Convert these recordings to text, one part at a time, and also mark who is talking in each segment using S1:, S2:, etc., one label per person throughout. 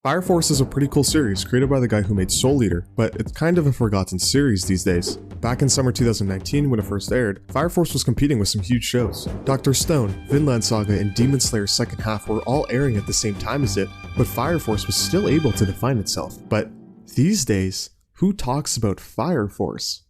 S1: Fire Force is a pretty cool series created by the guy who made Soul Eater, but it's kind of a forgotten series these days. Back in summer 2019 when it first aired, Fire Force was competing with some huge shows. Dr. Stone, Vinland Saga, and Demon Slayer's second half were all airing at the same time as it, but Fire Force was still able to define itself. But these days, who talks about Fire Force?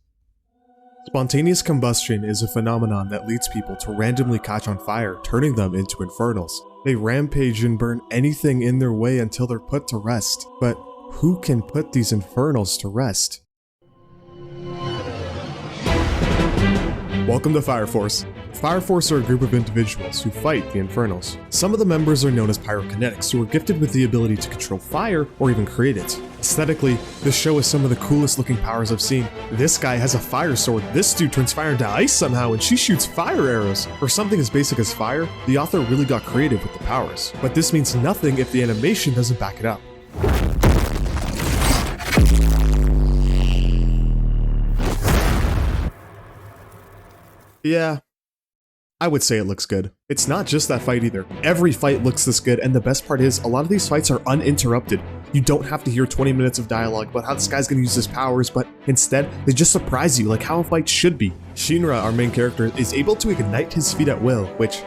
S1: Spontaneous combustion is a phenomenon that leads people to randomly catch on fire, turning them into infernals. They rampage and burn anything in their way until they're put to rest. But who can put these infernals to rest? Welcome to Fire Force. Fire Force are a group of individuals who fight the infernals. Some of the members are known as pyrokinetics, who are gifted with the ability to control fire or even create it. Aesthetically, this show has some of the coolest looking powers I've seen. This guy has a fire sword, this dude turns fire into ice somehow, and she shoots fire arrows. For something as basic as fire, the author really got creative with the powers. But this means nothing if the animation doesn't back it up. Yeah, I would say it looks good. It's not just that fight either. Every fight looks this good, and the best part is, a lot of these fights are uninterrupted. You don't have to hear 20 minutes of dialogue about how this guy's gonna use his powers, but instead, they just surprise you like how a fight should be. Shinra, our main character, is able to ignite his feet at will, which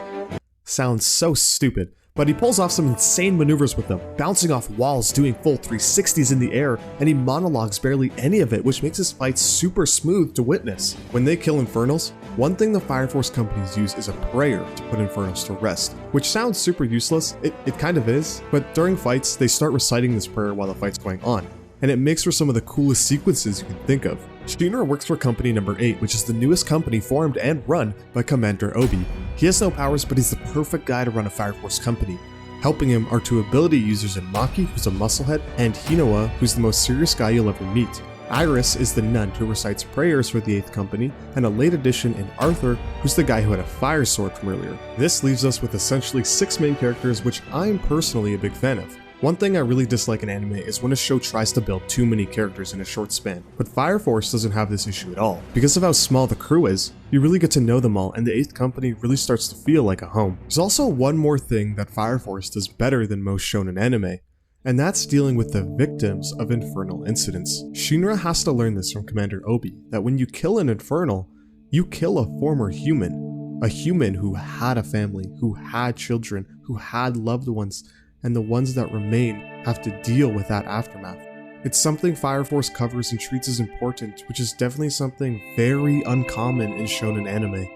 S1: sounds so stupid. But he pulls off some insane maneuvers with them, bouncing off walls, doing full 360s in the air, and he monologues barely any of it, which makes his fights super smooth to witness. When they kill infernals, one thing the Fire Force companies use is a prayer to put infernals to rest, which sounds super useless, it kind of is, but during fights, they start reciting this prayer while the fight's going on, and it makes for some of the coolest sequences you can think of. Shinra works for company number 8, which is the newest company formed and run by Commander Obi. He has no powers, but he's the perfect guy to run a Fire Force company. Helping him are two ability users in Maki, who's a musclehead, and Hinoa, who's the most serious guy you'll ever meet. Iris is the nun who recites prayers for the 8th company, and a late addition in Arthur, who's the guy who had a fire sword from earlier. This leaves us with essentially 6 main characters, which I'm personally a big fan of. One thing I really dislike in anime is when a show tries to build too many characters in a short span, but Fire Force doesn't have this issue at all. Because of how small the crew is, you really get to know them all, and the 8th company really starts to feel like a home. There's also one more thing that Fire Force does better than most shonen anime, and that's dealing with the victims of infernal incidents. Shinra has to learn this from Commander Obi, that when you kill an infernal, you kill a former human. A human who had a family, who had children, who had loved ones, and the ones that remain have to deal with that aftermath. It's something Fire Force covers and treats as important, which is definitely something very uncommon in shonen anime.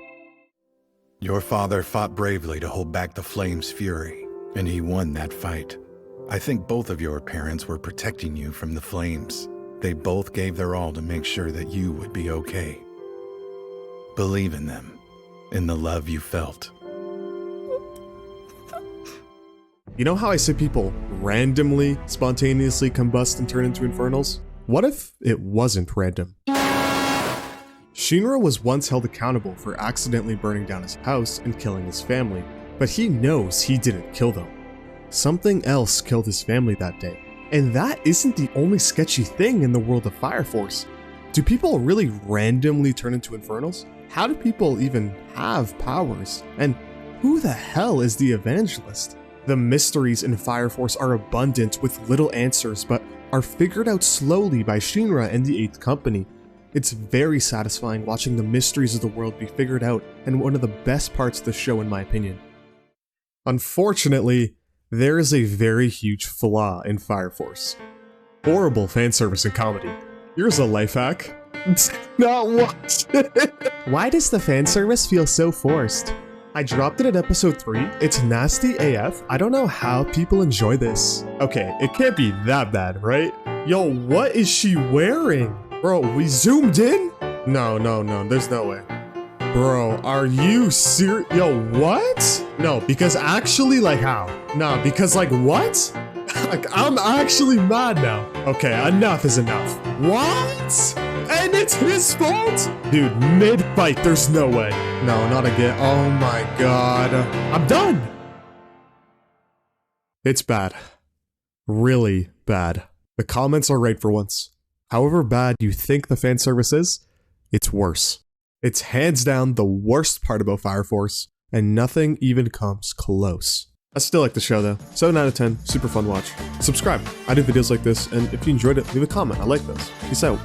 S2: Your father fought bravely to hold back the flame's fury, and he won that fight. I think both of your parents were protecting you from the flames. They both gave their all to make sure that you would be okay. Believe in them, in the love you felt.
S1: You know how I say people randomly, spontaneously combust and turn into infernals? What if it wasn't random? Shinra was once held accountable for accidentally burning down his house and killing his family, but he knows he didn't kill them. Something else killed his family that day. And that isn't the only sketchy thing in the world of Fire Force. Do people really randomly turn into infernals? How do people even have powers? And who the hell is the evangelist? The mysteries in Fire Force are abundant with little answers, but are figured out slowly by Shinra and the 8th company. It's very satisfying watching the mysteries of the world be figured out, and one of the best parts of the show in my opinion. Unfortunately, there is a very huge flaw in Fire Force. Horrible fan service and comedy. Here's a life hack. Not watch it. Why does the fan service feel so forced? I dropped it at episode 3. It's nasty AF. I don't know how people enjoy this. Okay, it can't be that bad, right? Yo, what is she wearing? Bro, we zoomed in? No, there's no way. Bro, are you serious? Yo, what? No, because actually, like how? No, because like what? Like, I'm actually mad now. Okay, enough is enough. What? And it's his fault? Dude, mid-fight, there's no way. No, not again. Oh my god. I'm done. It's bad. Really bad. The comments are right for once. However bad you think the fan service is, it's worse. It's hands down the worst part about Fire Force, and nothing even comes close. I still like the show though. 7 out of 10, super fun watch. Subscribe. I do videos like this, and if you enjoyed it, leave a comment. I like this. Peace out.